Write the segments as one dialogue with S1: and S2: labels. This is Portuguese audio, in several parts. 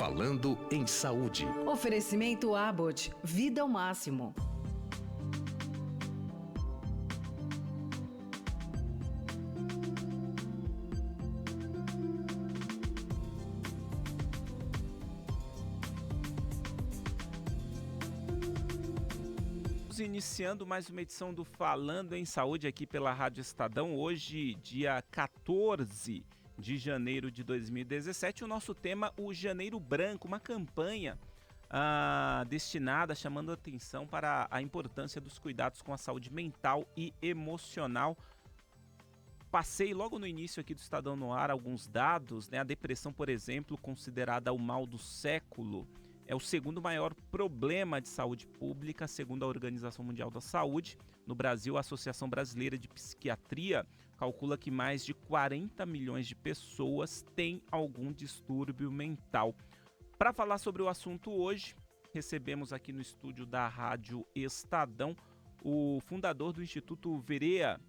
S1: Falando em Saúde.
S2: Oferecimento Abbott. Vida ao máximo.
S3: Iniciando mais uma edição do Falando em Saúde aqui pela Rádio Estadão, hoje dia 14 de janeiro de 2017, o nosso tema, o Janeiro Branco, uma campanha destinada, chamando atenção para a importância dos cuidados com a saúde mental e emocional. Passei logo no início aqui do Estadão no Ar alguns dados, né? A depressão, por exemplo, considerada o mal do século, é o segundo maior problema de saúde pública, segundo a Organização Mundial da Saúde. No Brasil, a Associação Brasileira de Psiquiatria calcula que mais de 40 milhões de pessoas têm algum distúrbio mental. Para falar sobre o assunto hoje, recebemos aqui no estúdio da Rádio Estadão o fundador do Instituto Verea,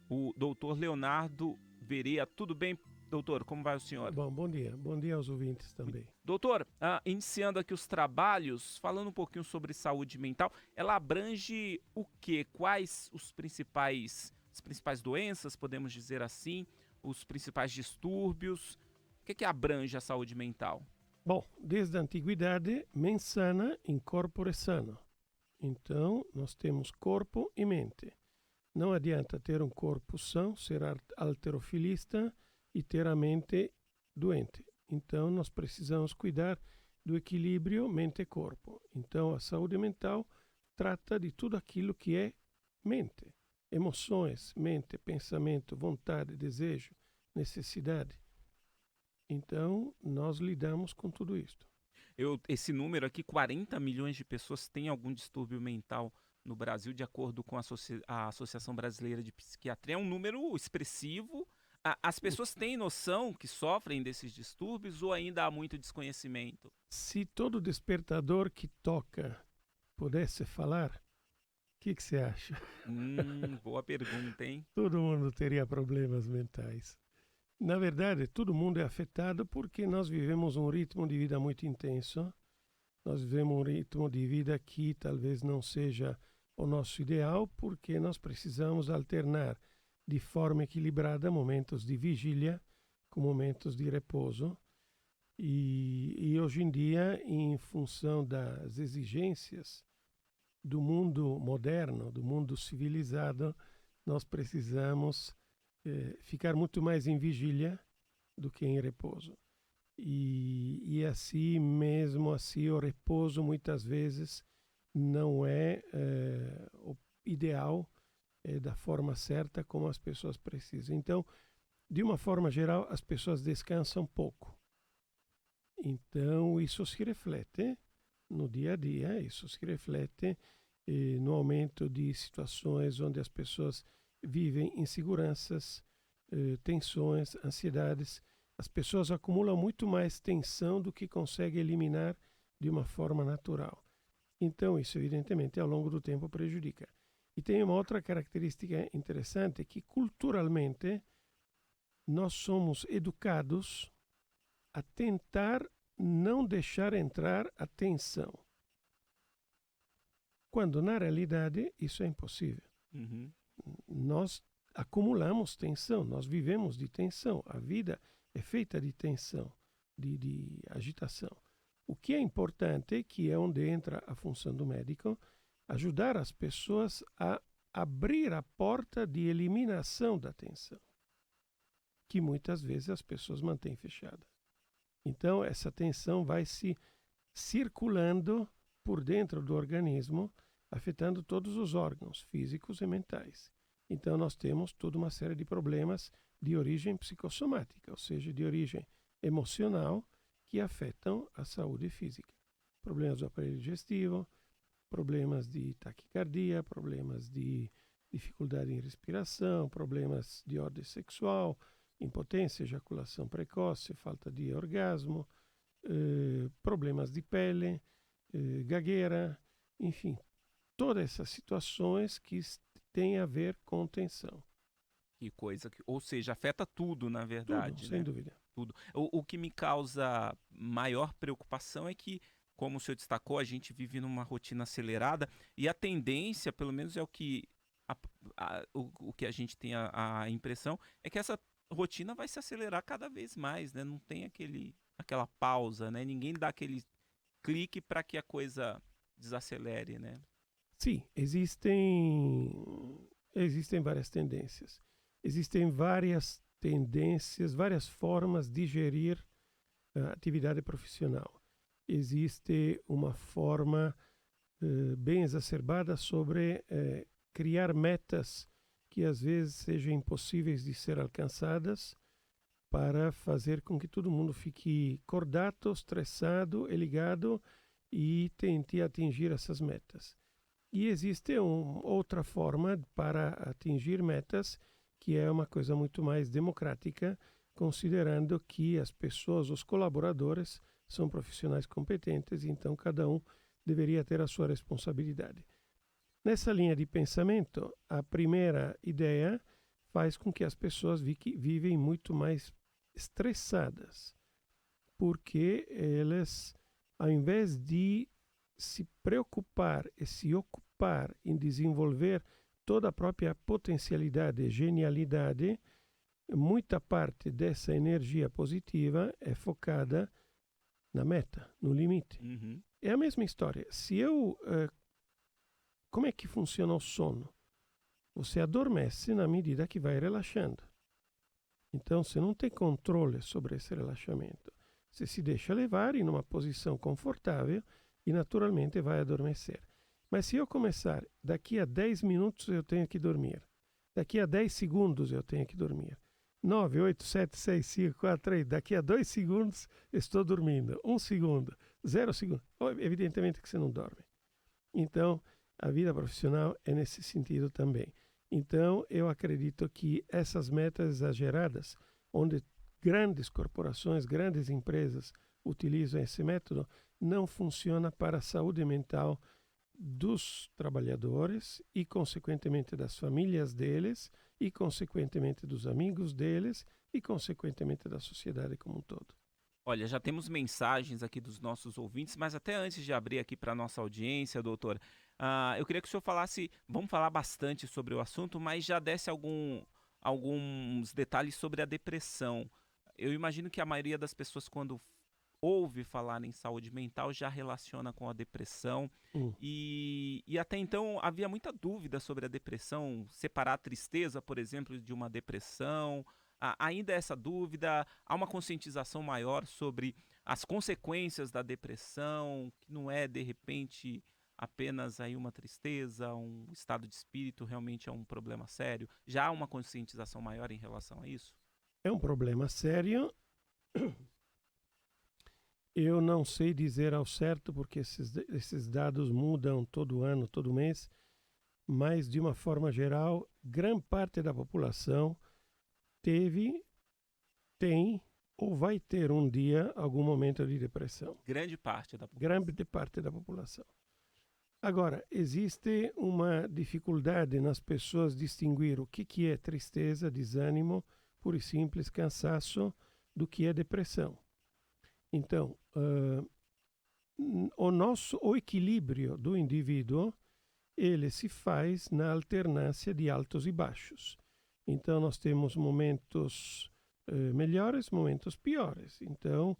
S3: o doutor Leonardo Verea. Tudo bem, doutor? Como vai o senhor?
S4: Bom dia. Bom dia aos ouvintes também.
S3: Doutor, iniciando aqui os trabalhos, falando um pouquinho sobre saúde mental, ela abrange o quê? Quais as principais doenças, podemos dizer assim, os principais distúrbios? O que abrange a saúde mental?
S4: Bom, desde a antiguidade, mens sana in corpore sano. Então, nós temos corpo e mente. Não adianta ter um corpo são, ser halterofilista e ter a mente doente. Então, nós precisamos cuidar do equilíbrio mente e corpo. Então, a saúde mental trata de tudo aquilo que é mente. Emoções, mente, pensamento, vontade, desejo, necessidade. Então, nós lidamos com tudo isto.
S3: Esse número aqui, 40 milhões de pessoas têm algum distúrbio mental no Brasil, de acordo com a Associação Brasileira de Psiquiatria. É um número expressivo. As pessoas têm noção que sofrem desses distúrbios ou ainda há muito desconhecimento?
S4: Se todo despertador que toca pudesse falar, o que você acha?
S3: Boa pergunta, hein?
S4: Todo mundo teria problemas mentais. Na verdade, todo mundo é afetado porque nós vivemos um ritmo de vida muito intenso. Nós vivemos um ritmo de vida que talvez não seja o nosso ideal, porque nós precisamos alternar de forma equilibrada momentos de vigília com momentos de repouso. E hoje em dia, em função das exigências do mundo moderno, do mundo civilizado, nós precisamos ficar muito mais em vigília do que em repouso. E assim, mesmo assim, o repouso muitas vezes não é o ideal da forma certa como as pessoas precisam. Então, de uma forma geral, as pessoas descansam pouco. Então, isso se reflete no dia a dia, isso se reflete no aumento de situações onde as pessoas vivem inseguranças, tensões, ansiedades. As pessoas acumulam muito mais tensão do que conseguem eliminar de uma forma natural. Então, isso evidentemente ao longo do tempo prejudica. E tem uma outra característica interessante, que culturalmente nós somos educados a tentar não deixar entrar a tensão, quando na realidade isso é impossível.
S3: Uhum.
S4: Nós acumulamos tensão, nós vivemos de tensão, a vida é feita de tensão, de agitação. O que é importante, que é onde entra a função do médico, ajudar as pessoas a abrir a porta de eliminação da tensão, que muitas vezes as pessoas mantêm fechada. Então, essa tensão vai se circulando por dentro do organismo, afetando todos os órgãos físicos e mentais. Então, nós temos toda uma série de problemas de origem psicossomática, ou seja, de origem emocional, que afetam a saúde física. Problemas do aparelho digestivo, problemas de taquicardia, problemas de dificuldade em respiração, problemas de ordem sexual, impotência, ejaculação precoce, falta de orgasmo, problemas de pele, gagueira, enfim, todas essas situações que têm a ver com tensão.
S3: Que coisa, ou seja, afeta tudo, na verdade.
S4: Tudo, sem dúvida.
S3: tudo. O que me causa maior preocupação é que, como o senhor destacou, a gente vive numa rotina acelerada e a tendência, pelo menos é o que o que a gente tem a impressão, é que essa rotina vai se acelerar cada vez mais, né? Não tem aquela pausa, né? Ninguém dá aquele clique para que a coisa desacelere, né?
S4: Sim, existem várias tendências. Existem várias tendências, várias formas de gerir a atividade profissional. Existe uma forma bem exacerbada sobre criar metas que às vezes sejam impossíveis de ser alcançadas para fazer com que todo mundo fique cordato, estressado e ligado e tente atingir essas metas. E existe outra forma para atingir metas que é uma coisa muito mais democrática, considerando que as pessoas, os colaboradores, são profissionais competentes, então cada um deveria ter a sua responsabilidade. Nessa linha de pensamento, a primeira ideia faz com que as pessoas vivem muito mais estressadas, porque elas, ao invés de se preocupar e se ocupar em desenvolver toda a própria potencialidade e genialidade, muita parte dessa energia positiva é focada na meta, no limite.
S3: Uhum.
S4: É a mesma história. Como é que funciona o sono? Você adormece na medida que vai relaxando. Então, você não tem controle sobre esse relaxamento. Você se deixa levar em uma posição confortável e naturalmente vai adormecer. Mas se eu começar, daqui a 10 minutos eu tenho que dormir. Daqui a 10 segundos eu tenho que dormir. 9, 8, 7, 6, 5, 4, 3. Daqui a 2 segundos estou dormindo. 1 segundo, 0 segundo. Evidentemente que você não dorme. Então, a vida profissional é nesse sentido também. Então, eu acredito que essas metas exageradas, onde grandes corporações, grandes empresas utilizam esse método, não funciona para a saúde mental dos trabalhadores e, consequentemente, das famílias deles e, consequentemente, dos amigos deles e, consequentemente, da sociedade como um todo.
S3: Olha, já temos mensagens aqui dos nossos ouvintes, mas até antes de abrir aqui para a nossa audiência, doutor, eu queria que o senhor falasse, vamos falar bastante sobre o assunto, mas já desse alguns detalhes sobre a depressão. Eu imagino que a maioria das pessoas, quando ouve falar em saúde mental, já relaciona com a depressão. E até então havia muita dúvida sobre a depressão, separar a tristeza, por exemplo, de uma depressão. Ainda essa dúvida, há uma conscientização maior sobre as consequências da depressão, que não é, de repente, apenas aí uma tristeza, um estado de espírito, realmente é um problema sério. Já há uma conscientização maior em relação a isso?
S4: É um problema sério. Eu não sei dizer ao certo, porque esses dados mudam todo ano, todo mês, mas, de uma forma geral, grande parte da população tem ou vai ter um dia algum momento de depressão.
S3: Grande parte da população.
S4: Grande parte da população. Agora, existe uma dificuldade nas pessoas distinguir o que é tristeza, desânimo, puro e simples, cansaço, do que é depressão. Então, o equilíbrio do indivíduo, ele se faz na alternância de altos e baixos. Então, nós temos momentos melhores, momentos piores. Então,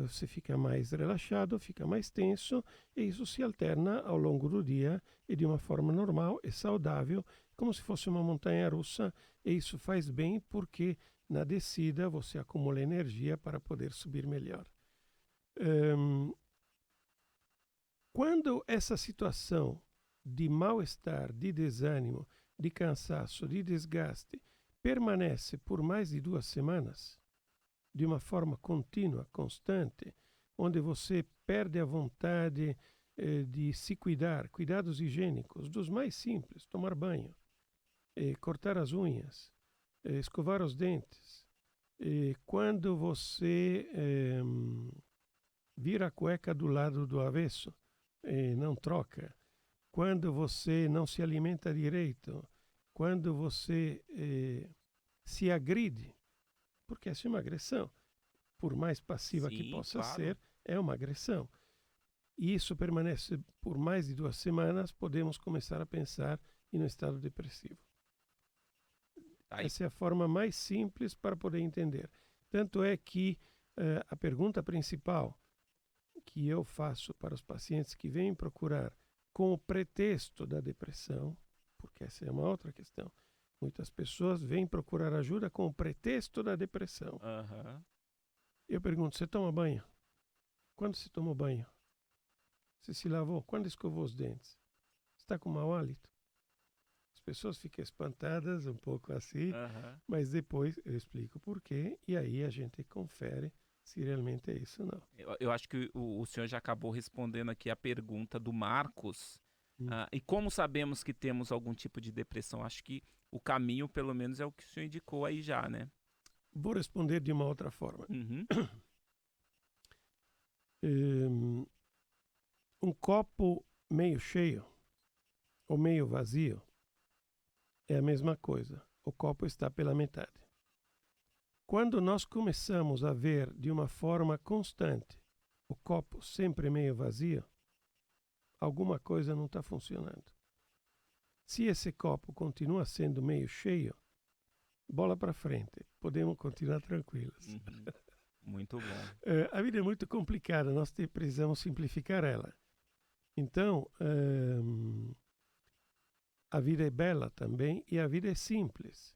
S4: você fica mais relaxado, fica mais tenso, e isso se alterna ao longo do dia e de uma forma normal e saudável, como se fosse uma montanha-russa, e isso faz bem porque na descida você acumula energia para poder subir melhor. Quando essa situação de mal-estar, de desânimo, de cansaço, de desgaste permanece por mais de 2 semanas, de uma forma contínua, constante, onde você perde a vontade de se cuidar, cuidados higiênicos, dos mais simples, tomar banho, cortar as unhas, escovar os dentes. Quando você vira a cueca do lado do avesso, não troca, quando você não se alimenta direito, quando você se agride, porque essa é uma agressão. por mais passiva que
S3: Sim,
S4: possa
S3: claro.
S4: ser, é uma agressão. E isso permanece por mais de 2 semanas, podemos começar a pensar em um estado depressivo.
S3: Aí,
S4: Essa é a forma mais simples para poder entender. Tanto é que a pergunta principal que eu faço para os pacientes que vêm procurar com o pretexto da depressão, porque essa é uma outra questão. Muitas pessoas vêm procurar ajuda com o pretexto da depressão.
S3: aham.
S4: Eu pergunto, você toma banho? Quando você tomou banho? Você se lavou? Quando escovou os dentes? Está com mau hálito? As pessoas ficam espantadas, um pouco assim,
S3: Aham.
S4: mas depois eu explico por quê e aí a gente confere se realmente é isso ou não.
S3: Eu acho que o senhor já acabou respondendo aqui a pergunta do Marcos.
S4: Hum.
S3: E como sabemos que temos algum tipo de depressão? Acho que o caminho, pelo menos, é o que o senhor indicou aí já, né?
S4: Vou responder de uma outra forma.
S3: Uhum.
S4: Um copo meio cheio ou meio vazio é a mesma coisa. O copo está pela metade. Quando nós começamos a ver de uma forma constante o copo sempre meio vazio, alguma coisa não está funcionando. Se esse copo continua sendo meio cheio, bola para frente, podemos continuar tranquilos.
S3: Uhum. Muito bom.
S4: A vida é muito complicada, nós precisamos simplificar ela. Então, a vida é bela também e a vida é simples.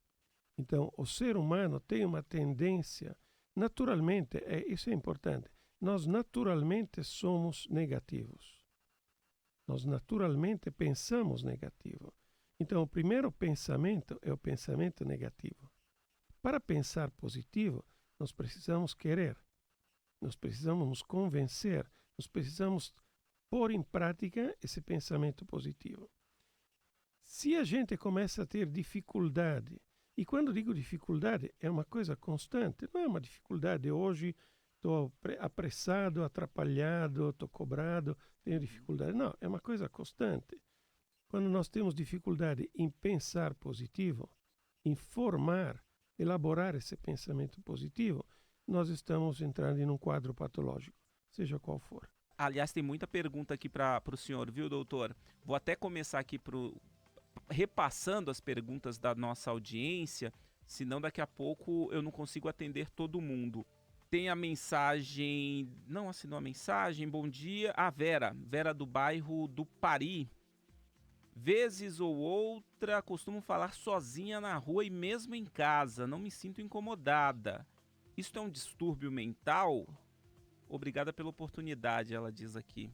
S4: Então, o ser humano tem uma tendência, naturalmente, isso é importante, nós naturalmente somos negativos. Nós naturalmente pensamos negativo. Então, o primeiro pensamento é o pensamento negativo. Para pensar positivo, nós precisamos querer, nós precisamos nos convencer, nós precisamos pôr em prática esse pensamento positivo. Se a gente começa a ter dificuldade, e quando digo dificuldade, é uma coisa constante, não é uma dificuldade hoje, estou apressado, atrapalhado, estou cobrado, tenho dificuldade. Não, é uma coisa constante. Quando nós temos dificuldade em pensar positivo, em formar, elaborar esse pensamento positivo, nós estamos entrando em um quadro patológico, seja qual for.
S3: Aliás, tem muita pergunta aqui para o senhor, viu, doutor? Vou até começar aqui repassando as perguntas da nossa audiência, senão daqui a pouco eu não consigo atender todo mundo. Tem a mensagem, não assinou a mensagem, bom dia, a Vera do bairro do Pari. Vezes ou outra costumo falar sozinha na rua e mesmo em casa, não me sinto incomodada. Isto é um distúrbio mental? Obrigada pela oportunidade, ela diz aqui.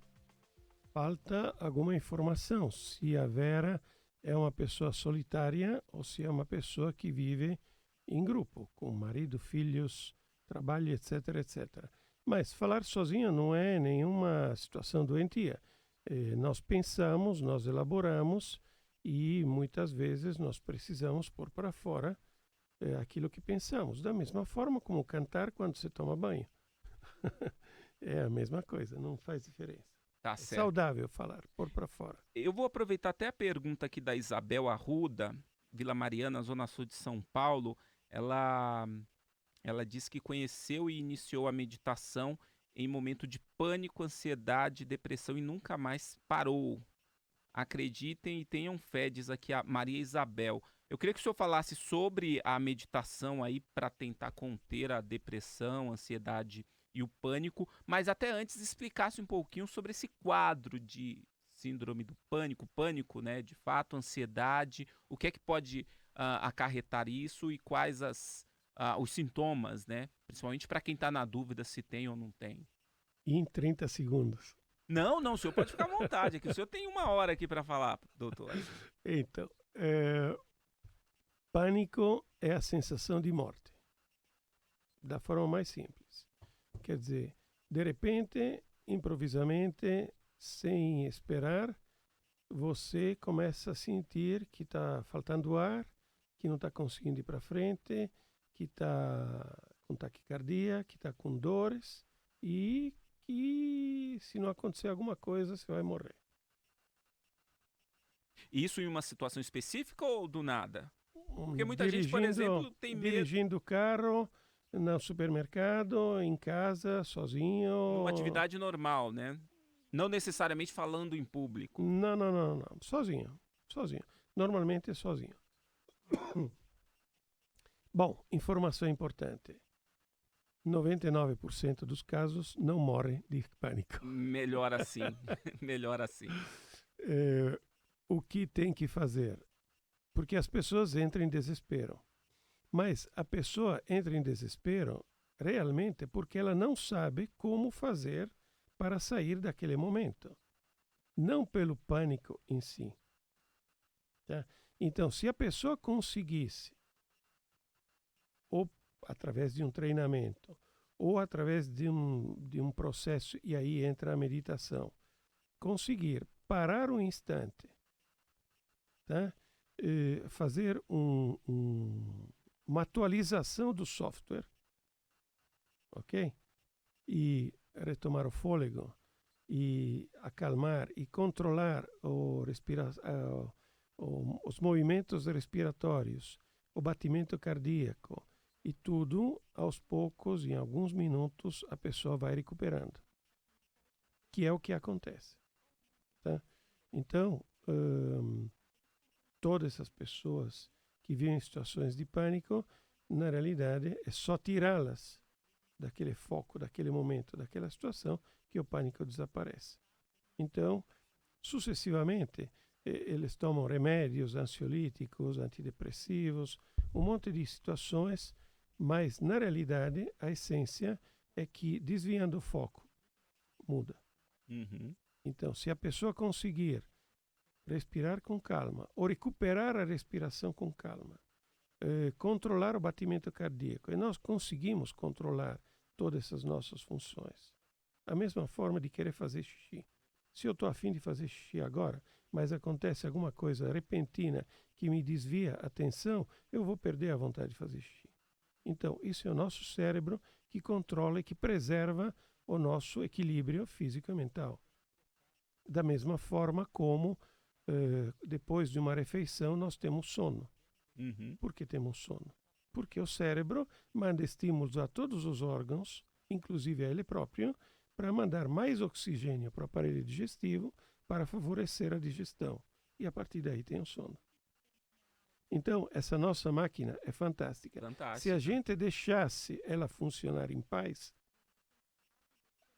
S4: Falta alguma informação, se a Vera é uma pessoa solitária ou se é uma pessoa que vive em grupo, com marido, filhos, trabalho, etc, etc. Mas falar sozinho não é nenhuma situação doentia. Nós pensamos, nós elaboramos e muitas vezes nós precisamos pôr para fora aquilo que pensamos. Da mesma forma como cantar quando você toma banho. É a mesma coisa, não faz diferença.
S3: Tá
S4: É
S3: certo.
S4: saudável falar, pôr para fora.
S3: Eu vou aproveitar até a pergunta aqui da Isabel Arruda, Vila Mariana, Zona Sul de São Paulo. Ela diz que conheceu e iniciou a meditação em momento de pânico, ansiedade, depressão e nunca mais parou. Acreditem e tenham fé, diz aqui a Maria Isabel. Eu queria que o senhor falasse sobre a meditação aí para tentar conter a depressão, a ansiedade e o pânico, mas até antes explicasse um pouquinho sobre esse quadro de síndrome do pânico, né, de fato, ansiedade, o que é que pode acarretar isso e quais os sintomas, né, principalmente para quem está na dúvida se tem ou não tem.
S4: E em 30 segundos.
S3: Não, o senhor pode ficar à vontade, aqui o senhor tem 1 hora aqui para falar, doutor.
S4: Então, pânico é a sensação de morte, da forma mais simples. Quer dizer, de repente, improvisamente, sem esperar, você começa a sentir que está faltando ar, que não está conseguindo ir para frente, que está com taquicardia, que está com dores e que se não acontecer alguma coisa, você vai morrer.
S3: Isso em uma situação específica ou do nada? Porque muita gente, por exemplo, tem medo.
S4: Dirigindo o carro, no supermercado, em casa, sozinho.
S3: Uma atividade normal, né? Não necessariamente falando em público.
S4: Não. Sozinho. Normalmente é sozinho. Bom, informação importante. 99% dos casos não morrem de pânico.
S3: Melhor assim. Melhor assim.
S4: O que tem que fazer? Porque as pessoas entram em desespero. Mas a pessoa entra em desespero realmente porque ela não sabe como fazer para sair daquele momento. Não pelo pânico em si. Tá? Então, se a pessoa conseguisse, ou através de um treinamento, ou através de um processo, e aí entra a meditação, conseguir parar um instante, tá? Fazer uma atualização do software, ok? E retomar o fôlego, e acalmar e controlar os movimentos respiratórios, o batimento cardíaco, e tudo aos poucos, em alguns minutos, a pessoa vai recuperando, que é o que acontece. Tá? Então, todas essas pessoas que vivem em situações de pânico, na realidade, é só tirá-las daquele foco, daquele momento, daquela situação, que o pânico desaparece. Então, sucessivamente, eles tomam remédios ansiolíticos, antidepressivos, um monte de situações, mas, na realidade, a essência é que, desviando o foco, muda.
S3: Uhum.
S4: Então, se a pessoa conseguir respirar com calma, ou recuperar a respiração com calma, controlar o batimento cardíaco, e nós conseguimos controlar todas essas nossas funções. A mesma forma de querer fazer xixi. Se eu estou a fim de fazer xixi agora, mas acontece alguma coisa repentina que me desvia a atenção, eu vou perder a vontade de fazer xixi. Então, isso é o nosso cérebro que controla e que preserva o nosso equilíbrio físico e mental. Da mesma forma como, depois de uma refeição, nós temos sono.
S3: Uhum.
S4: Por que temos sono? Porque o cérebro manda estímulos a todos os órgãos, inclusive a ele próprio, para mandar mais oxigênio para o aparelho digestivo para favorecer a digestão. E a partir daí tem o sono. Então, essa nossa máquina é fantástica. Se a gente deixasse ela funcionar em paz,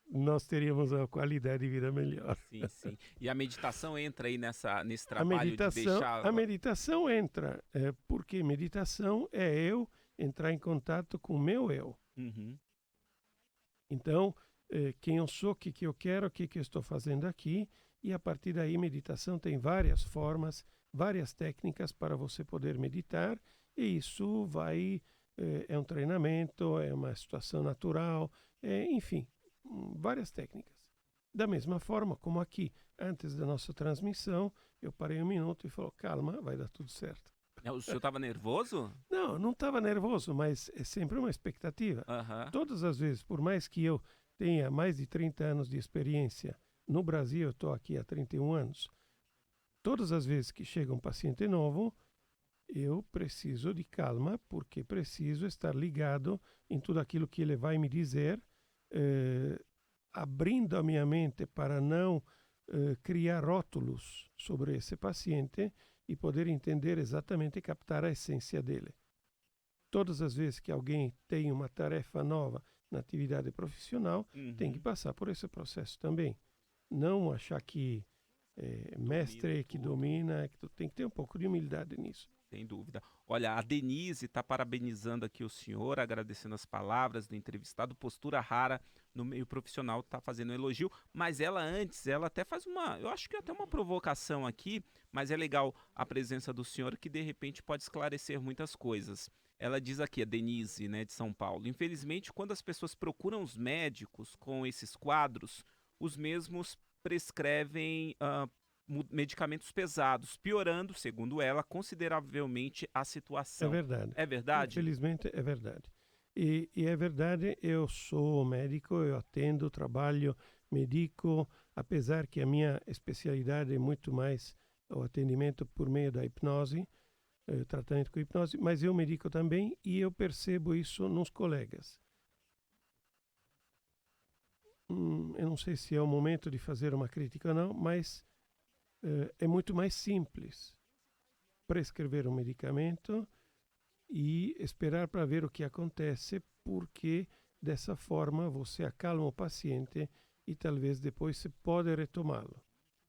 S4: nós teríamos uma qualidade de vida melhor.
S3: Sim. E a meditação entra aí nesse trabalho de deixar...
S4: A meditação entra, porque meditação é eu entrar em contato com o meu eu.
S3: Uhum.
S4: Então, quem eu sou, o que eu quero, o que eu estou fazendo aqui, e a partir daí meditação tem várias formas, várias técnicas para você poder meditar, e isso é um treinamento, é uma situação natural, enfim, várias técnicas. Da mesma forma como aqui, antes da nossa transmissão, eu parei um minuto e falei, calma, vai dar tudo certo.
S3: O senhor estava nervoso?
S4: Não estava nervoso, mas é sempre uma expectativa.
S3: Uhum.
S4: Todas as vezes, por mais que eu tenha mais de 30 anos de experiência, no Brasil eu estou aqui há 31 anos, todas as vezes que chega um paciente novo, eu preciso de calma, porque preciso estar ligado em tudo aquilo que ele vai me dizer, abrindo a minha mente para não criar rótulos sobre esse paciente e poder entender exatamente e captar a essência dele. Todas as vezes que alguém tem uma tarefa nova na atividade profissional, tem que passar por esse processo também. Não achar que mestre que domina, que tu tem que ter um pouco de humildade nisso.
S3: Sem dúvida. Olha, a Denise está parabenizando aqui o senhor, agradecendo as palavras do entrevistado. Postura rara no meio profissional, está fazendo um elogio. Mas ela até faz eu acho que até uma provocação aqui, mas é legal a presença do senhor que de repente pode esclarecer muitas coisas. Ela diz aqui, a Denise, né, de São Paulo, infelizmente quando as pessoas procuram os médicos com esses quadros, os mesmos prescrevem medicamentos pesados, piorando, segundo ela, consideravelmente a situação.
S4: É verdade.
S3: É verdade?
S4: Infelizmente é verdade. E é verdade, eu sou médico, eu atendo, trabalho, medico, apesar que a minha especialidade é muito mais o atendimento por meio da hipnose, tratamento com hipnose, mas eu medico também e eu percebo isso nos colegas. Eu não sei se é o momento de fazer uma crítica ou não, mas é muito mais simples prescrever um medicamento e esperar para ver o que acontece, porque dessa forma você acalma o paciente e talvez depois você pode retomá-lo.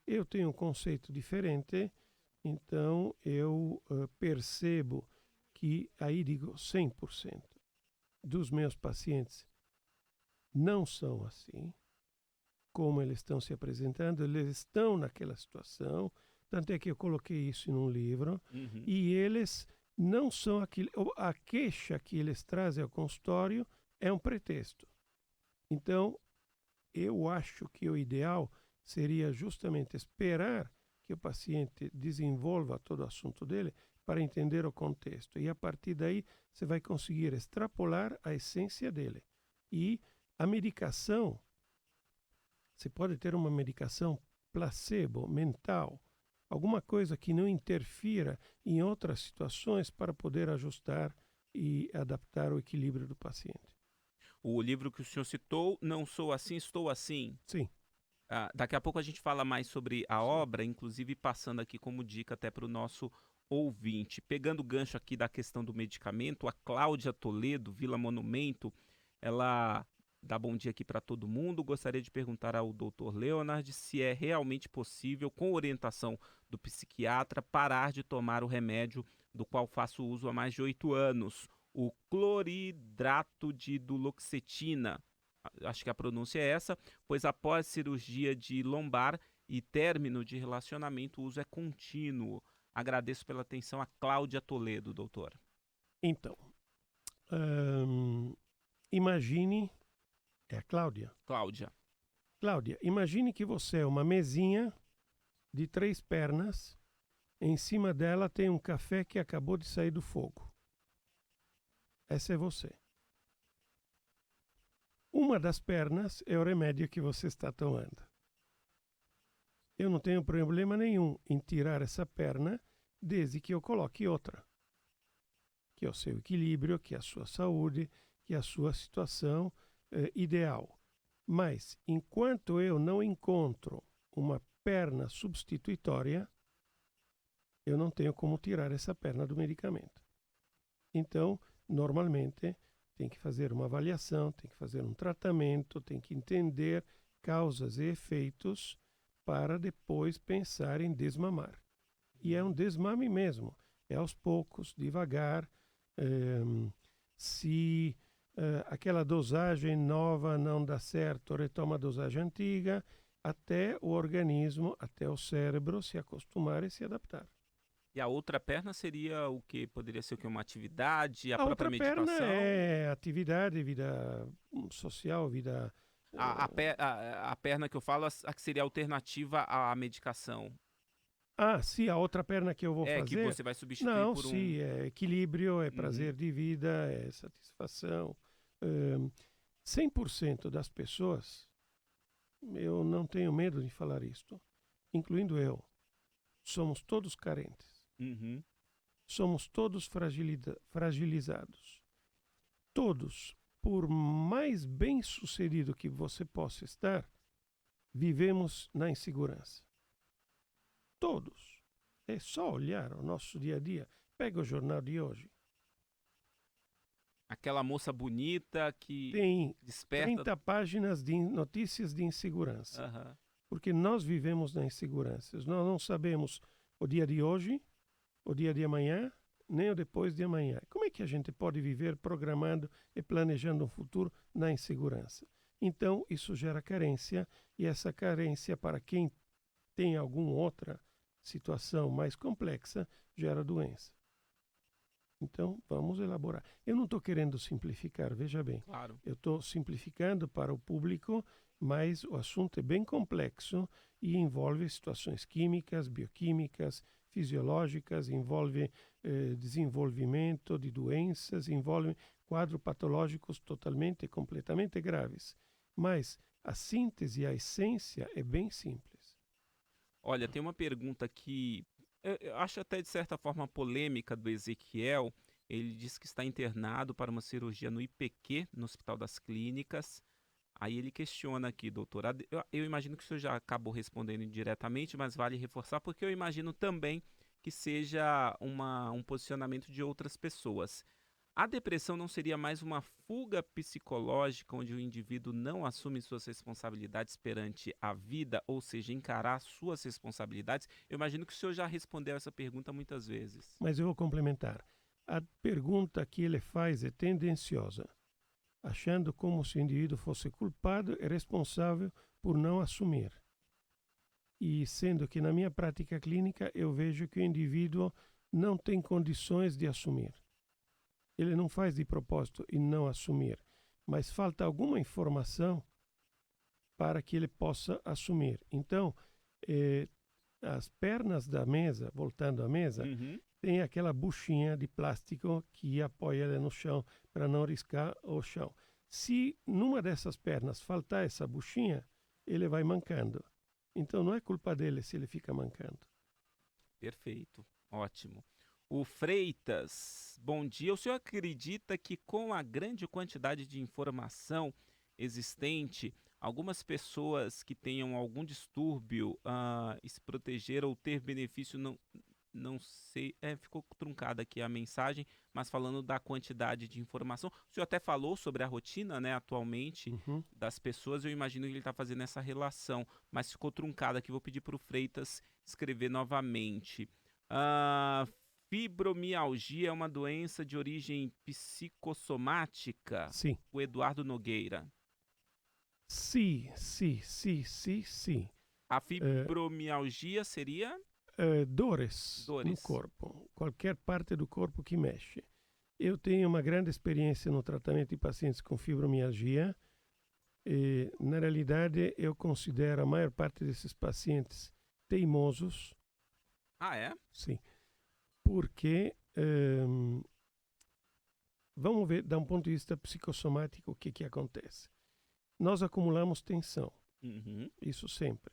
S4: Eu tenho um conceito diferente, então eu percebo que, aí digo 100% dos meus pacientes não são assim, como eles estão se apresentando, eles estão naquela situação, tanto é que eu coloquei isso em um livro, e eles não são aquele... A queixa que eles trazem ao consultório é um pretexto. Então, eu acho que o ideal seria justamente esperar que o paciente desenvolva todo o assunto dele para entender o contexto. E a partir daí, você vai conseguir extrapolar a essência dele. E a medicação, você pode ter uma medicação placebo, mental, alguma coisa que não interfira em outras situações para poder ajustar e adaptar o equilíbrio do paciente.
S3: O livro que o senhor citou, Não Sou Assim, Estou Assim.
S4: Sim.
S3: Daqui a pouco a gente fala mais sobre a obra, inclusive passando aqui como dica até para o nosso ouvinte. Pegando o gancho aqui da questão do medicamento, a Cláudia Toledo, Vila Monumento, ela dá bom dia aqui para todo mundo. Gostaria de perguntar ao Dr. Leonard se é realmente possível, com orientação do psiquiatra, parar de tomar o remédio do qual faço uso há mais de 8 anos, o cloridrato de duloxetina. Acho que a pronúncia é essa, pois após cirurgia de lombar e término de relacionamento, o uso é contínuo. Agradeço pela atenção a Cláudia Toledo, doutor.
S4: Então, imagine... É a Cláudia?
S3: Cláudia.
S4: Cláudia, imagine que você é uma mesinha de 3 pernas, em cima dela tem um café que acabou de sair do fogo. Essa é você. Uma das pernas é o remédio que você está tomando. Eu não tenho problema nenhum em tirar essa perna, desde que eu coloque outra. Que é o seu equilíbrio, que é a sua saúde, que é a sua situação ideal. Mas, enquanto eu não encontro uma perna substitutória, eu não tenho como tirar essa perna do medicamento. Então, normalmente, tem que fazer uma avaliação, tem que fazer um tratamento, tem que entender causas e efeitos para depois pensar em desmamar. E é um desmame mesmo. É aos poucos, devagar. Se aquela dosagem nova não dá certo, retoma a dosagem antiga, até o organismo, até o cérebro se acostumar e se adaptar.
S3: E a outra perna seria o que? Poderia ser o que? Uma atividade, a própria
S4: outra
S3: medicação?
S4: Perna é atividade, vida social, vida...
S3: A perna que eu falo, a que seria alternativa à medicação.
S4: Sim, a outra perna que eu vou fazer...
S3: É, que você vai substituir
S4: não,
S3: por
S4: sim, é equilíbrio, é prazer de vida, é satisfação. 100% das pessoas, eu não tenho medo de falar isto, incluindo eu, somos todos carentes. Somos todos fragilizados. Todos, por mais bem-sucedido que você possa estar, vivemos na insegurança. Todos. É só olhar o nosso dia a dia. Pega o jornal de hoje.
S3: Aquela moça bonita que
S4: tem
S3: desperta...
S4: 30 páginas de notícias de insegurança. Porque nós vivemos na insegurança. Nós não sabemos o dia de hoje, o dia de amanhã, nem o depois de amanhã. Como é que a gente pode viver programando e planejando um futuro na insegurança? Então, isso gera carência, e essa carência, para quem tem alguma outra situação mais complexa, gera doença. Então, vamos elaborar. Eu não estou querendo simplificar, veja bem.
S3: Claro.
S4: Eu estou simplificando para o público, mas o assunto é bem complexo e envolve situações químicas, bioquímicas, fisiológicas, envolve desenvolvimento de doenças, envolve quadros patológicos totalmente e completamente graves. Mas a síntese, a essência é bem simples.
S3: Olha, tem uma pergunta aqui Eu acho até de certa forma polêmica do Ezequiel. Ele diz que está internado para uma cirurgia no IPQ, no Hospital das Clínicas. Aí ele questiona aqui, doutor. Eu imagino que o senhor já acabou respondendo indiretamente, mas vale reforçar, porque eu imagino também que seja um posicionamento de outras pessoas. A depressão não seria mais uma fuga psicológica onde o indivíduo não assume suas responsabilidades perante a vida, ou seja, encarar suas responsabilidades? Eu imagino que o senhor já respondeu essa pergunta muitas vezes.
S4: Mas eu vou complementar. A pergunta que ele faz é tendenciosa, achando como se o indivíduo fosse culpado e responsável por não assumir. E sendo que na minha prática clínica eu vejo que o indivíduo não tem condições de assumir. Ele não faz de propósito em não assumir, mas falta alguma informação para que ele possa assumir. Então, as pernas da mesa, voltando à mesa, tem aquela buchinha de plástico que apoia ele no chão para não riscar o chão. Se numa dessas pernas faltar essa buchinha, ele vai mancando. Então não é culpa dele se ele fica mancando.
S3: Perfeito, ótimo. O Freitas, bom dia. O senhor acredita que com a grande quantidade de informação existente, algumas pessoas que tenham algum distúrbio se proteger ou ter benefício, não sei, ficou truncada aqui a mensagem, mas falando da quantidade de informação, o senhor até falou sobre a rotina, né, atualmente, das pessoas, eu imagino que ele está fazendo essa relação, mas ficou truncada aqui, vou pedir para o Freitas escrever novamente. Fibromialgia é uma doença de origem psicossomática?
S4: Sim.
S3: O Eduardo Nogueira.
S4: Sim.
S3: A fibromialgia seria?
S4: Dores no
S3: Dores.
S4: corpo, qualquer parte do corpo que mexe. Eu tenho uma grande experiência no tratamento de pacientes com fibromialgia. E, na realidade, eu considero a maior parte desses pacientes teimosos.
S3: Ah, é?
S4: Sim. Porque, vamos ver, da um ponto de vista psicossomático, o que acontece. Nós acumulamos tensão, isso sempre,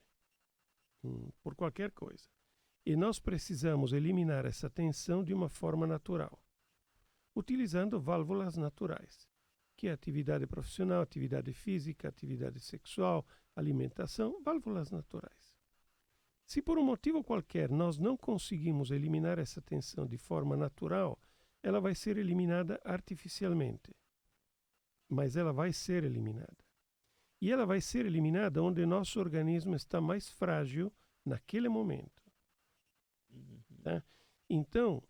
S4: por qualquer coisa. E nós precisamos eliminar essa tensão de uma forma natural, utilizando válvulas naturais, que é atividade profissional, atividade física, atividade sexual, alimentação, válvulas naturais. Se por um motivo qualquer nós não conseguimos eliminar essa tensão de forma natural, ela vai ser eliminada artificialmente. Mas ela vai ser eliminada. E ela vai ser eliminada onde nosso organismo está mais frágil naquele momento. Tá? Então,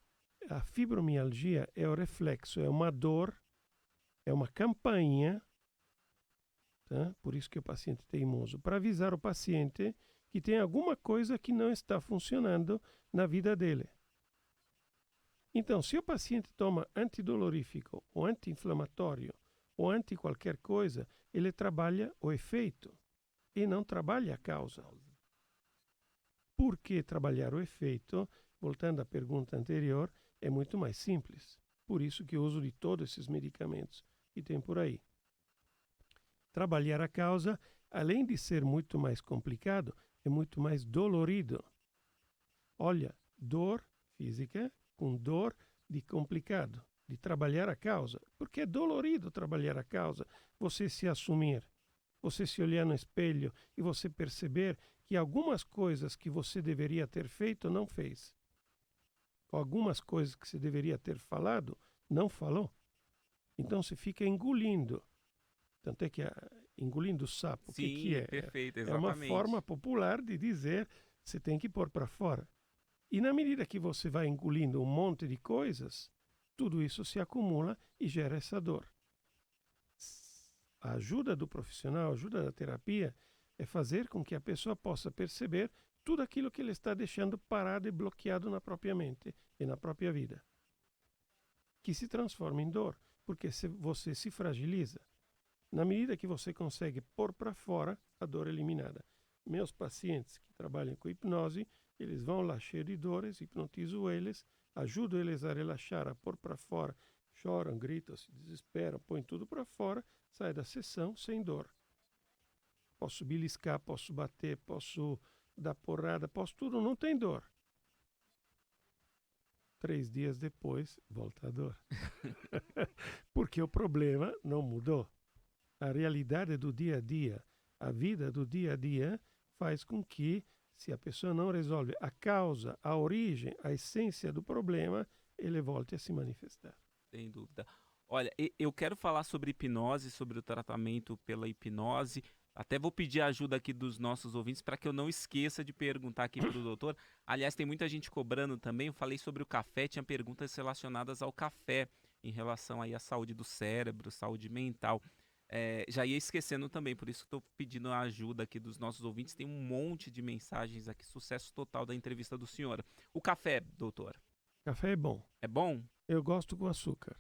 S4: a fibromialgia é o reflexo, é uma dor, é uma campainha, tá? Por isso que o paciente é teimoso, para avisar o paciente que tem alguma coisa que não está funcionando na vida dele. Então, se o paciente toma antidolorífico ou anti-inflamatório ou anti qualquer coisa, ele trabalha o efeito e não trabalha a causa. Por que trabalhar o efeito? Voltando à pergunta anterior, é muito mais simples. Por isso que o uso de todos esses medicamentos que tem por aí. Trabalhar a causa, além de ser muito mais complicado, é muito mais dolorido. Olha, dor física com dor de complicado, de trabalhar a causa. Porque é dolorido trabalhar a causa. Você se assumir, você se olhar no espelho e você perceber que algumas coisas que você deveria ter feito não fez. Algumas coisas que você deveria ter falado, não falou. Então você fica engolindo. Tanto é que engolindo sapo,
S3: Sim,
S4: o que é?
S3: Perfeito,
S4: É uma forma popular de dizer você tem que pôr para fora. E na medida que você vai engolindo um monte de coisas, tudo isso se acumula e gera essa dor. A ajuda do profissional, a ajuda da terapia, é fazer com que a pessoa possa perceber tudo aquilo que ele está deixando parado e bloqueado na própria mente e na própria vida. Que se transforma em dor, porque você se fragiliza. Na medida que você consegue pôr para fora, a dor é eliminada. Meus pacientes que trabalham com hipnose, eles vão lá cheios de dores, hipnotizo eles, ajudo eles a relaxar, a pôr para fora, choram, gritam, se desesperam, põem tudo para fora, sai da sessão sem dor. Posso beliscar, posso bater, posso dar porrada, posso tudo, não tem dor. 3 dias depois, volta a dor. Porque o problema não mudou. A realidade do dia a dia, a vida do dia a dia, faz com que, se a pessoa não resolve a causa, a origem, a essência do problema, ele volte a se manifestar.
S3: Sem dúvida. Olha, eu quero falar sobre hipnose, sobre o tratamento pela hipnose. Até vou pedir a ajuda aqui dos nossos ouvintes para que eu não esqueça de perguntar aqui para o doutor. Aliás, tem muita gente cobrando também. Eu falei sobre o café, tinha perguntas relacionadas ao café, em relação aí à saúde do cérebro, saúde mental. Já ia esquecendo também, por isso estou pedindo a ajuda aqui dos nossos ouvintes. Tem um monte de mensagens aqui, sucesso total da entrevista do senhor. O café, doutor,
S4: Café é bom.
S3: é bom?
S4: Eu gosto com açúcar.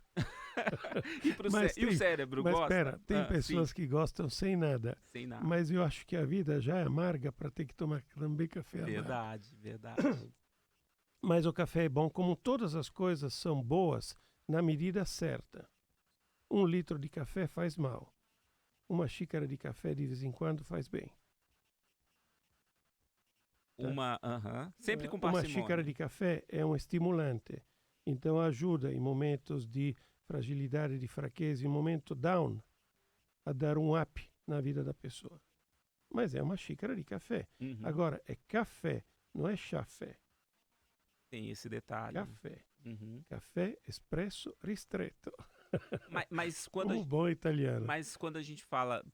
S3: E o cérebro
S4: Mas
S3: gosta?
S4: espera, tem pessoas
S3: Sim,
S4: que gostam sem nada.
S3: sem nada.
S4: Mas eu acho que a vida já é amarga para ter que tomar também café amargo.
S3: Verdade, verdade.
S4: Mas o café é bom, como todas as coisas são boas na medida certa. 1 litro de café faz mal. 1 xícara de café de vez em quando faz bem.
S3: Sempre com
S4: 1
S3: parcimônia.
S4: xícara de café é um estimulante. Então ajuda em momentos de fragilidade, de fraqueza, em momento down, a dar um up na vida da pessoa. Mas é 1 xícara de café.
S3: Uhum.
S4: Agora, é café, não é chafé.
S3: Tem esse detalhe.
S4: Café.
S3: Uhum.
S4: Café espresso ristretto.
S3: Mas quando
S4: Como bom italiano.
S3: Mas quando a gente fala,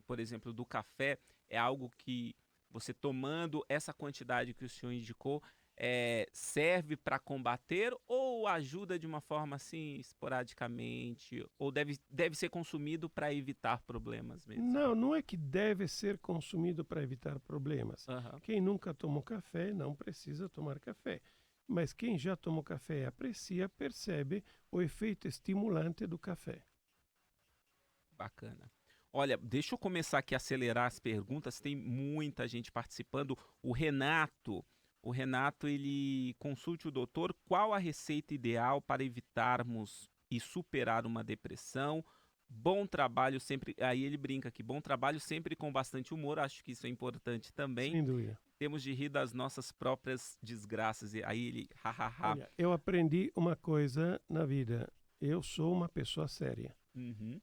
S3: por exemplo, do café, é algo que você tomando essa quantidade que o senhor indicou, serve para combater ou ajuda de uma forma assim, esporadicamente? Ou deve ser consumido para evitar problemas mesmo?
S4: Não, não é que deve ser consumido para evitar problemas.
S3: Aham.
S4: Quem nunca tomou café não precisa tomar café. Mas quem já tomou café e aprecia, percebe o efeito estimulante do café.
S3: Bacana. Olha, deixa eu começar aqui a acelerar as perguntas, tem muita gente participando. O Renato, ele consulte o doutor, qual a receita ideal para evitarmos e superar uma depressão? Bom trabalho sempre, aí ele brinca aqui, bom trabalho sempre com bastante humor, acho que isso é importante também.
S4: Sem dúvida.
S3: Temos de rir das nossas próprias desgraças. E aí ele, hahaha.
S4: Olha, eu aprendi uma coisa na vida. Eu sou uma pessoa séria.
S3: Uhum.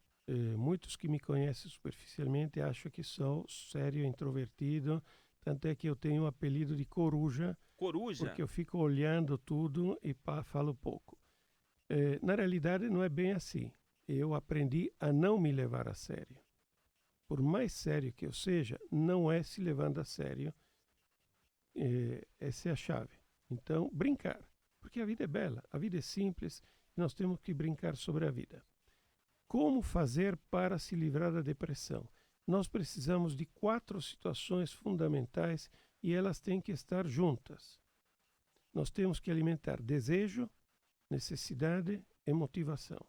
S4: Muitos que me conhecem superficialmente acham que sou sério, introvertido. Tanto é que eu tenho o apelido de coruja.
S3: Coruja?
S4: Porque eu fico olhando tudo e falo pouco. Na realidade, não é bem assim. Eu aprendi a não me levar a sério. Por mais sério que eu seja, não é se levando a sério. Essa é a chave. Então, brincar. Porque a vida é bela, a vida é simples e nós temos que brincar sobre a vida. Como fazer para se livrar da depressão? Nós precisamos de 4 situações fundamentais e elas têm que estar juntas. Nós temos que alimentar desejo, necessidade e motivação.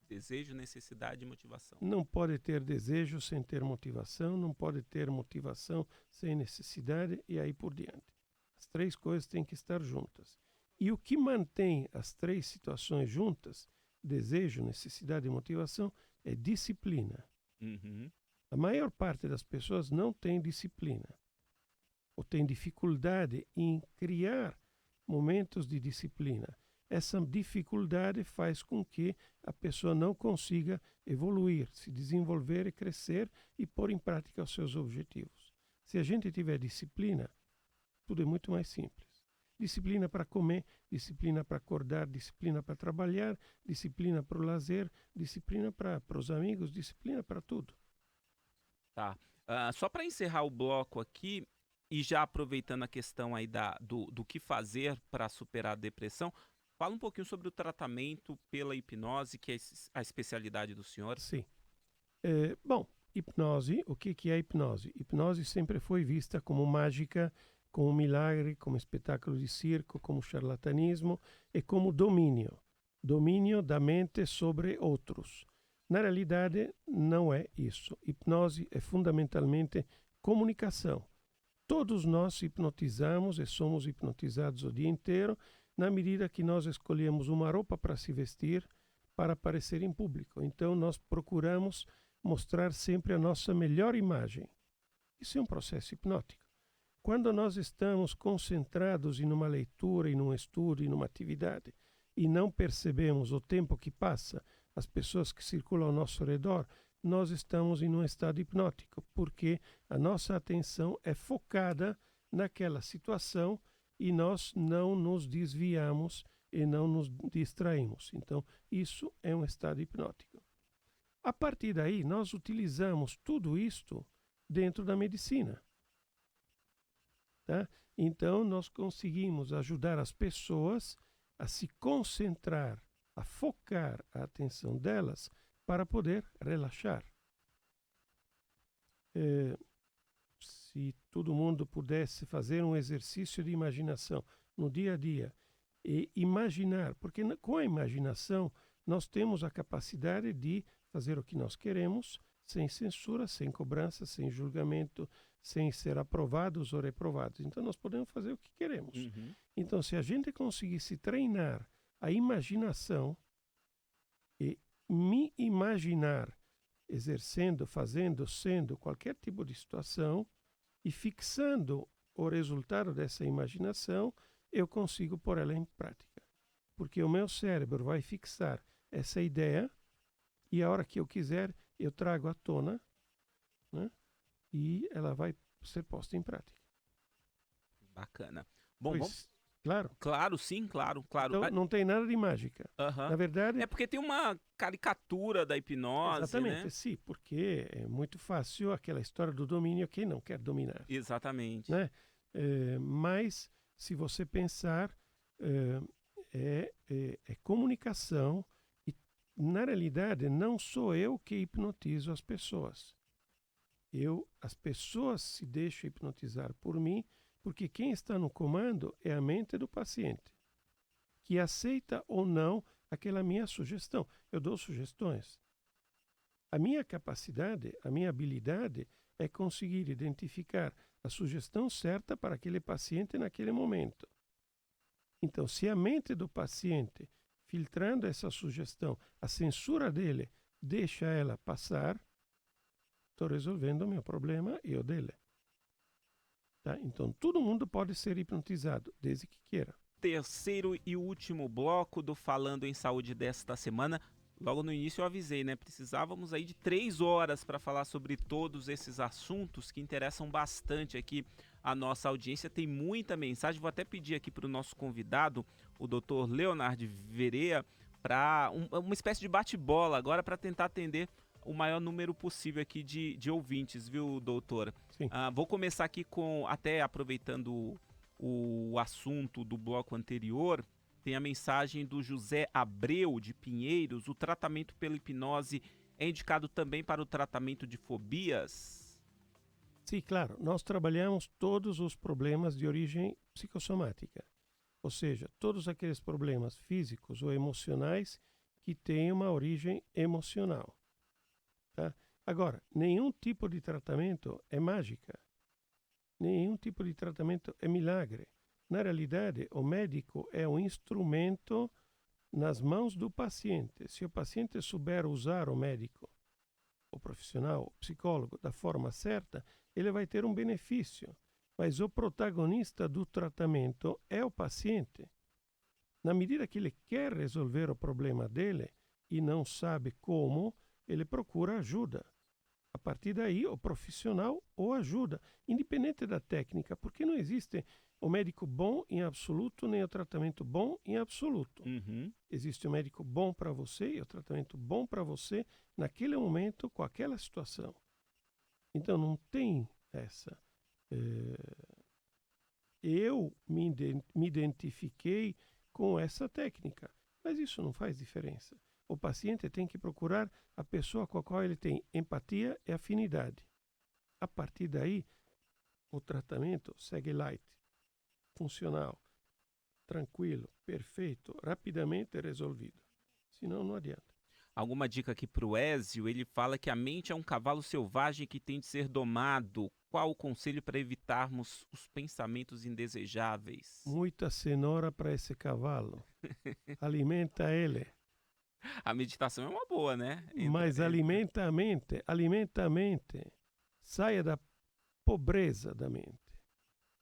S3: Desejo, necessidade e motivação.
S4: Não pode ter desejo sem ter motivação, não pode ter motivação sem necessidade e aí por diante. As 3 coisas têm que estar juntas. E o que mantém as 3 situações juntas, desejo, necessidade e motivação, é disciplina.
S3: Uhum.
S4: A maior parte das pessoas não tem disciplina ou tem dificuldade em criar momentos de disciplina. Essa dificuldade faz com que a pessoa não consiga evoluir, se desenvolver e crescer e pôr em prática os seus objetivos. Se a gente tiver disciplina, tudo é muito mais simples. Disciplina para comer, disciplina para acordar, disciplina para trabalhar, disciplina para o lazer, disciplina para os amigos, disciplina para tudo.
S3: Tá. Só para encerrar o bloco aqui, e já aproveitando a questão aí do que fazer para superar a depressão, fala um pouquinho sobre o tratamento pela hipnose, que é a especialidade do senhor.
S4: Sim. Bom, hipnose, o que é hipnose? Hipnose sempre foi vista como mágica, como milagre, como espetáculo de circo, como charlatanismo e como domínio. Domínio da mente sobre outros. Na realidade, não é isso. Hipnose é fundamentalmente comunicação. Todos nós hipnotizamos e somos hipnotizados o dia inteiro na medida que nós escolhemos uma roupa para se vestir para aparecer em público. Então, nós procuramos mostrar sempre a nossa melhor imagem. Isso é um processo hipnótico. quando nós estamos concentrados em uma leitura, em um estudo, em uma atividade, e não percebemos o tempo que passa, as pessoas que circulam ao nosso redor, nós estamos em um estado hipnótico, porque a nossa atenção é focada naquela situação e nós não nos desviamos e não nos distraímos. Então, isso é um estado hipnótico. A partir daí, nós utilizamos tudo isto dentro da medicina. Tá? Então, nós conseguimos ajudar as pessoas a se concentrar, a focar a atenção delas para poder relaxar. Se todo mundo pudesse fazer um exercício de imaginação no dia a dia e imaginar, porque com a imaginação nós temos a capacidade de fazer o que nós queremos, sem censura, sem cobrança, sem julgamento, sem ser aprovados ou reprovados. Então nós podemos fazer o que queremos. Então, se a gente conseguisse treinar a imaginação e me imaginar exercendo, fazendo, sendo qualquer tipo de situação e fixando o resultado dessa imaginação, eu consigo pôr ela em prática. Porque o meu cérebro vai fixar essa ideia e a hora que eu quiser, eu trago à tona, né? E ela vai ser posta em prática.
S3: Bacana. Bom,
S4: Pois,
S3: vamos...
S4: Claro.
S3: Claro, sim, claro.
S4: Então, não tem nada de mágica. Na verdade...
S3: É porque tem uma caricatura da hipnose,
S4: Exatamente,
S3: né?
S4: sim, porque é muito fácil aquela história do domínio, quem não quer dominar.
S3: Exatamente.
S4: Né? Mas, se você pensar, é comunicação e, na realidade, não sou eu que hipnotizo as pessoas. As pessoas se deixam hipnotizar por mim, porque quem está no comando é a mente do paciente, que aceita ou não aquela minha sugestão. Eu dou sugestões. A minha capacidade, a minha habilidade é conseguir identificar a sugestão certa para aquele paciente naquele momento. Então, se a mente do paciente, filtrando essa sugestão, a censura dele, deixa ela passar, estou resolvendo o meu problema e o dele. Tá? Então, todo mundo pode ser hipnotizado, desde que queira.
S3: Terceiro e último bloco do Falando em Saúde desta semana. Logo no início eu avisei, né? Precisávamos aí de 3 horas para falar sobre todos esses assuntos que interessam bastante aqui a nossa audiência. Tem muita mensagem. Vou até pedir aqui para o nosso convidado, o Dr. Leonardo Verea, para uma espécie de bate-bola agora para tentar atender o maior número possível aqui de ouvintes, viu, doutor?
S4: Sim.
S3: Vou começar aqui com, até aproveitando o assunto do bloco anterior, tem a mensagem do José Abreu, de Pinheiros. O tratamento pela hipnose é indicado também para o tratamento de fobias?
S4: Sim, claro. Nós trabalhamos todos os problemas de origem psicossomática. Ou seja, todos aqueles problemas físicos ou emocionais que têm uma origem emocional. Tá? Agora, nenhum tipo de tratamento é mágica. Nenhum tipo de tratamento é milagre. Na realidade, o médico é um instrumento nas mãos do paciente. Se o paciente souber usar o médico, o profissional, o psicólogo, da forma certa, ele vai ter um benefício. Mas o protagonista do tratamento é o paciente. Na medida que ele quer resolver o problema dele e não sabe como, ele procura ajuda. A partir daí, o profissional o ajuda, independente da técnica, porque não existe o médico bom em absoluto, nem o tratamento bom em absoluto. Existe o médico bom para você e o tratamento bom para você naquele momento, com aquela situação. Então, não tem essa. Eu me identifiquei com essa técnica, mas isso não faz diferença. O paciente tem que procurar a pessoa com a qual ele tem empatia e afinidade. A partir daí, o tratamento segue light, funcional, tranquilo, perfeito, rapidamente resolvido. Senão, não adianta.
S3: Alguma dica aqui para o Ézio? Ele fala que a mente é um cavalo selvagem que tem de ser domado. Qual o conselho para evitarmos os pensamentos indesejáveis?
S4: Muita cenoura para esse cavalo. Alimenta ele.
S3: A meditação é uma boa, né?
S4: Mas alimenta a mente. Saia da pobreza da mente.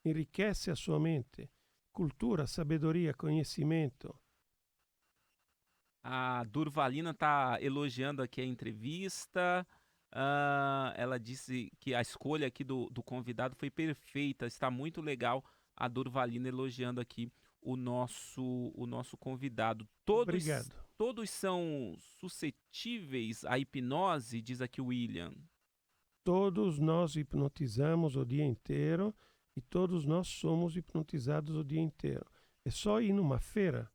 S4: enriquece a sua mente. Cultura, sabedoria, conhecimento.
S3: A Durvalina está elogiando aqui a entrevista. Ela disse que a escolha aqui do convidado foi perfeita. Está muito legal. A Durvalina elogiando aqui o nosso convidado.
S4: Obrigado.
S3: Todos são suscetíveis à hipnose, diz aqui o William.
S4: Todos nós hipnotizamos o dia inteiro e todos nós somos hipnotizados o dia inteiro. É só ir numa feira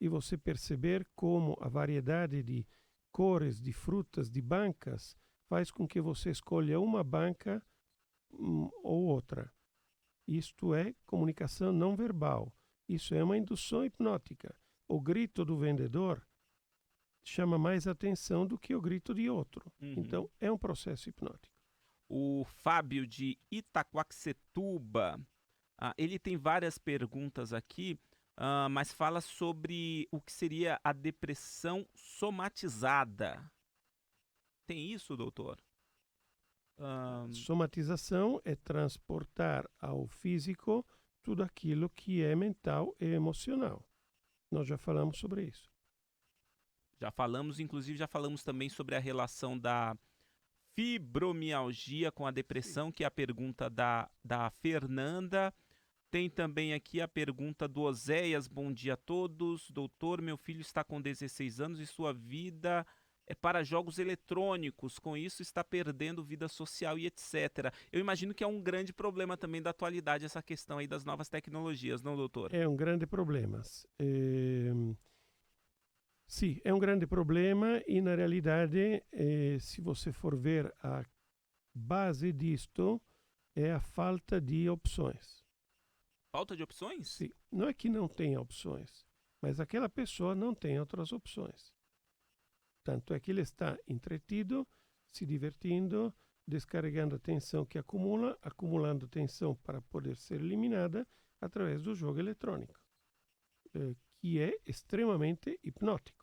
S4: e você perceber como a variedade de cores, de frutas, de bancas faz com que você escolha uma banca ou outra. Isto é comunicação não verbal. Isso é uma indução hipnótica. O grito do vendedor chama mais atenção do que o grito de outro. Então, é um processo hipnótico.
S3: O Fábio de Itaquaquecetuba, ele tem várias perguntas aqui, mas fala sobre o que seria a depressão somatizada. Tem isso, doutor?
S4: Somatização é transportar ao físico tudo aquilo que é mental e emocional. Nós já falamos sobre isso.
S3: Já falamos, inclusive já falamos também sobre a relação da fibromialgia com a depressão, que é a pergunta da Fernanda. Tem também aqui a pergunta do Oséias. Bom dia a todos. Doutor, meu filho está com 16 anos e sua vida é para jogos eletrônicos. Com isso está perdendo vida social e etc. Eu imagino que é um grande problema também da atualidade essa questão aí das novas tecnologias, não, doutor?
S4: É um grande problema. Sim, é um grande problema e, na realidade, se você for ver a base disto, é a falta de opções.
S3: Falta de opções?
S4: Sim, não é que não tenha opções, mas aquela pessoa não tem outras opções. Tanto é que ele está entretido, se divertindo, descarregando a tensão que acumula, acumulando tensão para poder ser eliminada através do jogo eletrônico, que é extremamente hipnótico.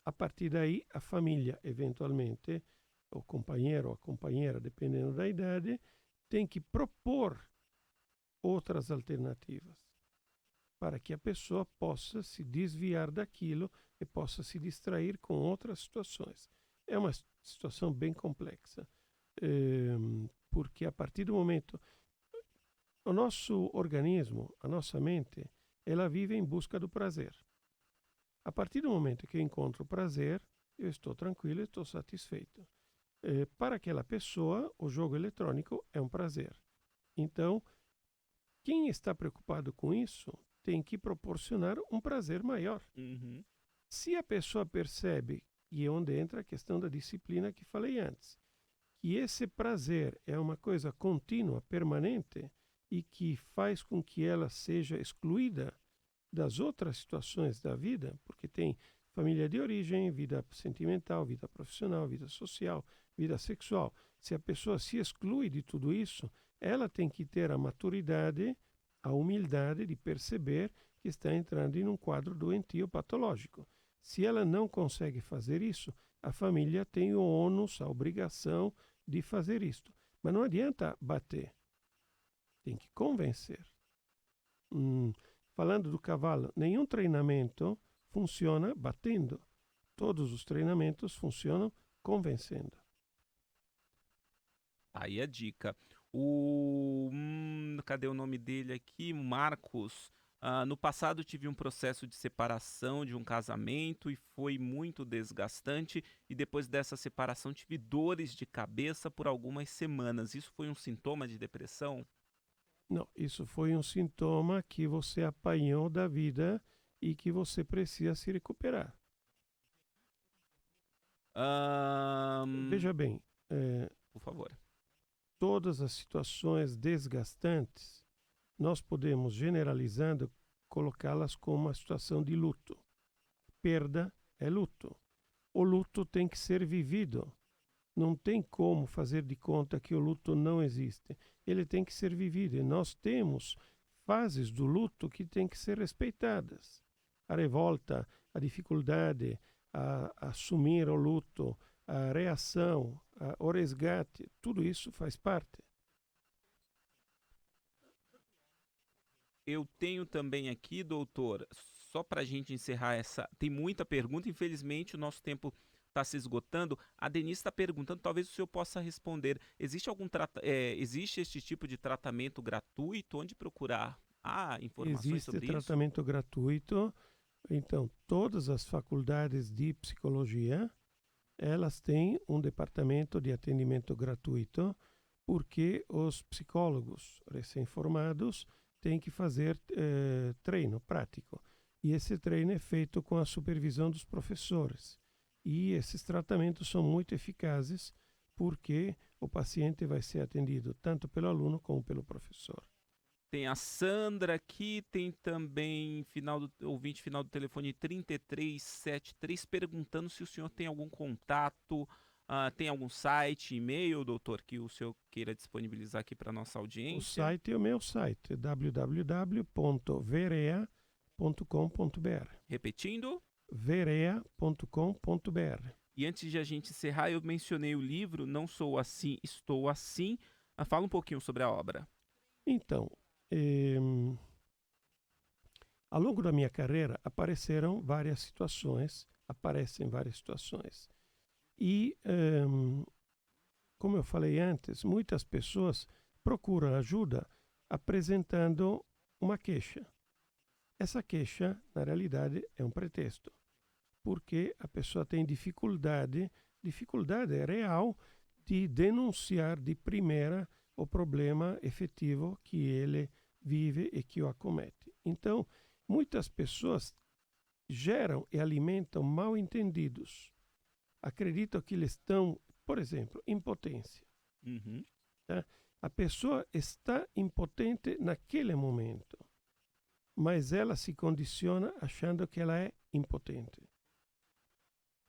S4: A partir daí, a família, eventualmente, o companheiro ou a companheira, dependendo da idade, tem que propor outras alternativas para que a pessoa possa se desviar daquilo e possa se distrair com outras situações. É uma situação bem complexa, porque a partir do momento... O nosso organismo, a nossa mente, ela vive em busca do prazer. A partir do momento que eu encontro prazer, eu estou tranquilo, estou satisfeito. Para aquela pessoa, o jogo eletrônico é um prazer. Então, quem está preocupado com isso tem que proporcionar um prazer maior. Se a pessoa percebe, e é onde entra a questão da disciplina que falei antes, que esse prazer é uma coisa contínua, permanente, e que faz com que ela seja excluída das outras situações da vida, porque tem família de origem, vida sentimental, vida profissional, vida social, vida sexual. Se a pessoa se exclui de tudo isso, ela tem que ter a maturidade, a humildade de perceber que está entrando em um quadro doentio patológico. Se ela não consegue fazer isso, a família tem o ônus, a obrigação de fazer isto. Mas não adianta bater. Tem que convencer. Falando do cavalo, nenhum treinamento funciona batendo. Todos os treinamentos funcionam convencendo.
S3: Aí a dica. Cadê o nome dele aqui? Marcos. No passado tive um processo de separação de um casamento e foi muito desgastante, e depois dessa separação tive dores de cabeça por algumas semanas. Isso foi um sintoma de depressão?
S4: Não, isso foi um sintoma que você apanhou da vida e que você precisa se recuperar. Veja bem,
S3: por favor.
S4: Todas as situações desgastantes, nós podemos, generalizando, colocá-las como uma situação de luto. Perda é luto. O luto tem que ser vivido. Não tem como fazer de conta que o luto não existe. Ele tem que ser vivido. E nós temos fases do luto que têm que ser respeitadas. A revolta, a dificuldade, a assumir o luto, a reação, o resgate, tudo isso faz parte.
S3: Eu tenho também aqui, doutor, só para a gente encerrar essa. Tem muita pergunta, infelizmente o nosso tempo está se esgotando. A Denise está perguntando, talvez o senhor possa responder. Existe este tipo de tratamento gratuito? Onde procurar? Informações sobre isso?
S4: Existe tratamento gratuito. Então, todas as faculdades de psicologia, elas têm um departamento de atendimento gratuito, porque os psicólogos recém-formados têm que fazer treino prático. E esse treino é feito com a supervisão dos professores. E esses tratamentos são muito eficazes, porque o paciente vai ser atendido tanto pelo aluno como pelo professor.
S3: Tem a Sandra aqui, tem também ouvinte final do telefone 3373, perguntando se o senhor tem algum contato, tem algum site, e-mail, doutor, que o senhor queira disponibilizar aqui para a nossa audiência.
S4: O site é o meu site, www.verea.com.br.
S3: Repetindo?
S4: verea.com.br.
S3: E antes de a gente encerrar, eu mencionei o livro Não Sou Assim, Estou Assim. Fala um pouquinho sobre a obra.
S4: Então, ao longo da minha carreira aparecem várias situações. E, como eu falei antes, muitas pessoas procuram ajuda apresentando uma queixa. Essa queixa, na realidade, é um pretexto, porque a pessoa tem dificuldade real de denunciar de primeira o problema efetivo que ele vive e que o acomete. Então, muitas pessoas geram e alimentam mal-entendidos. Acreditam que eles estão, por exemplo, impotência.
S3: Uhum.
S4: Tá? A pessoa está impotente naquele momento, mas ela se condiciona achando que ela é impotente.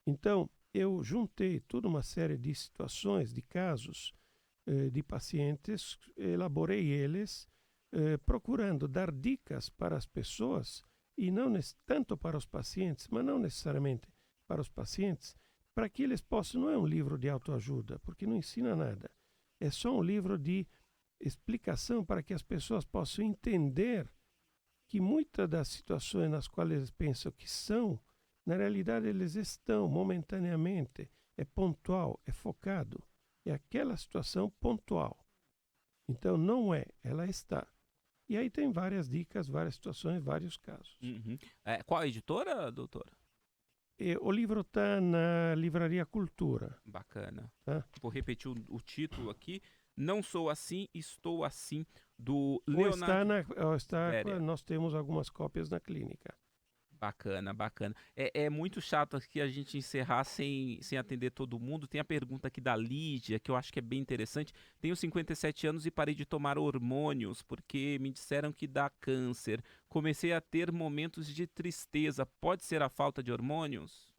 S4: Então, eu juntei toda uma série de situações, de casos, de pacientes, elaborei eles, procurando dar dicas para as pessoas, e não tanto para os pacientes, mas não necessariamente para os pacientes, para que eles possam. Não é um livro de autoajuda, porque não ensina nada. É só um livro de explicação para que as pessoas possam entender que muitas das situações nas quais eles pensam que são, na realidade eles estão momentaneamente, é pontual, é focado. É aquela situação pontual. Então, não é, ela está. E aí tem várias dicas, várias situações, vários casos.
S3: Uhum. Qual a editora, doutor?
S4: O livro está na Livraria Cultura.
S3: Bacana.
S4: Tá?
S3: Vou repetir o título aqui. Não Sou Assim, Estou Assim, do Leonardo.
S4: Nós temos algumas cópias na clínica.
S3: Bacana, bacana. É muito chato aqui a gente encerrar sem atender todo mundo. Tem a pergunta aqui da Lídia, que eu acho que é bem interessante. Tenho 57 anos e parei de tomar hormônios porque me disseram que dá câncer. Comecei a ter momentos de tristeza. Pode ser a falta de hormônios?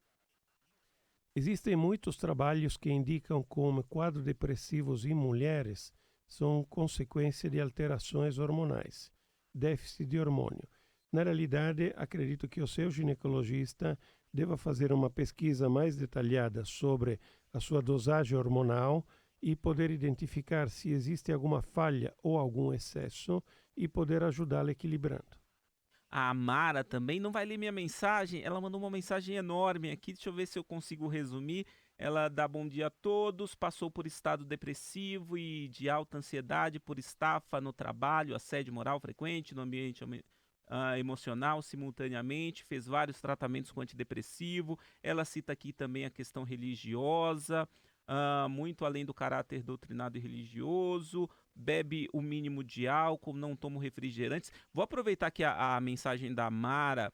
S4: Existem muitos trabalhos que indicam como quadros depressivos em mulheres são consequência de alterações hormonais, déficit de hormônio. Na realidade, acredito que o seu ginecologista deva fazer uma pesquisa mais detalhada sobre a sua dosagem hormonal e poder identificar se existe alguma falha ou algum excesso e poder ajudá-la equilibrando.
S3: A Amara também não vai ler minha mensagem. Ela mandou uma mensagem enorme aqui. Deixa eu ver se eu consigo resumir. Ela dá bom dia a todos. Passou por estado depressivo e de alta ansiedade por estafa no trabalho, assédio moral frequente no ambiente emocional simultaneamente, fez vários tratamentos com antidepressivo. Ela cita aqui também a questão religiosa, muito além do caráter doutrinado e religioso, bebe o mínimo de álcool, não toma refrigerantes. Vou aproveitar aqui a mensagem da Mara,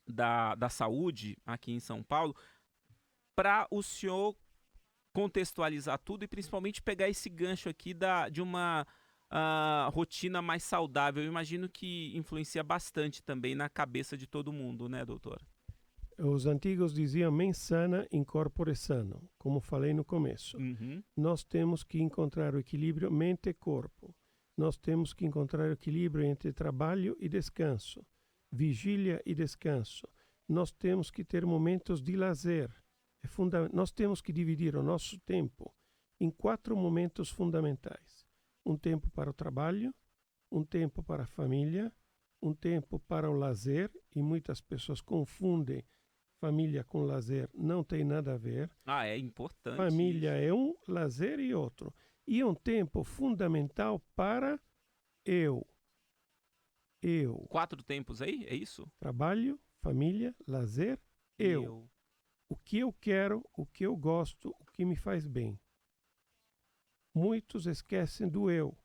S3: da saúde, aqui em São Paulo, para o senhor contextualizar tudo e principalmente pegar esse gancho aqui de uma rotina mais saudável. Eu imagino que influencia bastante também na cabeça de todo mundo, né, doutor?
S4: Os antigos diziam mens sana in corpore sano, como falei no começo.
S3: Uhum.
S4: Nós temos que encontrar o equilíbrio mente e corpo. Nós temos que encontrar o equilíbrio entre trabalho e descanso, vigília e descanso. Nós temos que ter momentos de lazer. Nós temos que dividir o nosso tempo em 4 momentos fundamentais. Um tempo para o trabalho, um tempo para a família, um tempo para o lazer, e muitas pessoas confundem família com lazer, não tem nada a ver.
S3: É importante.
S4: Família é um, lazer e outro. E um tempo fundamental para eu.
S3: 4 tempos aí, é isso?
S4: Trabalho, família, lazer, eu. O que eu quero, o que eu gosto, o que me faz bem. Muitos esquecem do eu.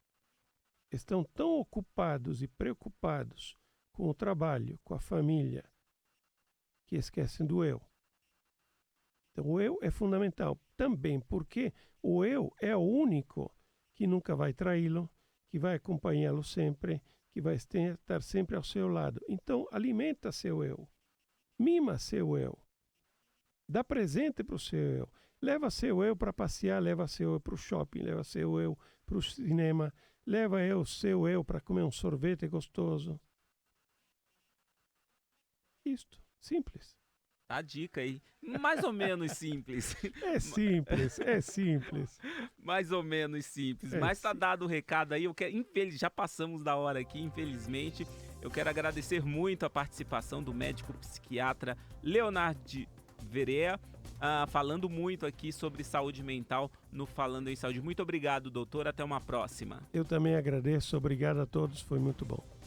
S4: Estão tão ocupados e preocupados com o trabalho, com a família, que esquecem do eu. Então, o eu é fundamental também porque o eu é o único que nunca vai traí-lo, que vai acompanhá-lo sempre, que vai estar sempre ao seu lado. Então, alimenta seu eu, mima seu eu, dá presente para o seu eu, leva seu eu para passear, leva seu eu para o shopping, leva seu eu para o cinema, leva seu eu para comer um sorvete gostoso. Isto, simples.
S3: A dica aí, mais ou menos simples.
S4: É simples.
S3: Mais ou menos simples, mas tá dado o recado aí. Já passamos da hora aqui, infelizmente. Eu quero agradecer muito a participação do médico psiquiatra Leonardo Verea, falando muito aqui sobre saúde mental no Falando em Saúde. Muito obrigado, doutor. Até uma próxima.
S4: Eu também agradeço. Obrigado a todos. Foi muito bom.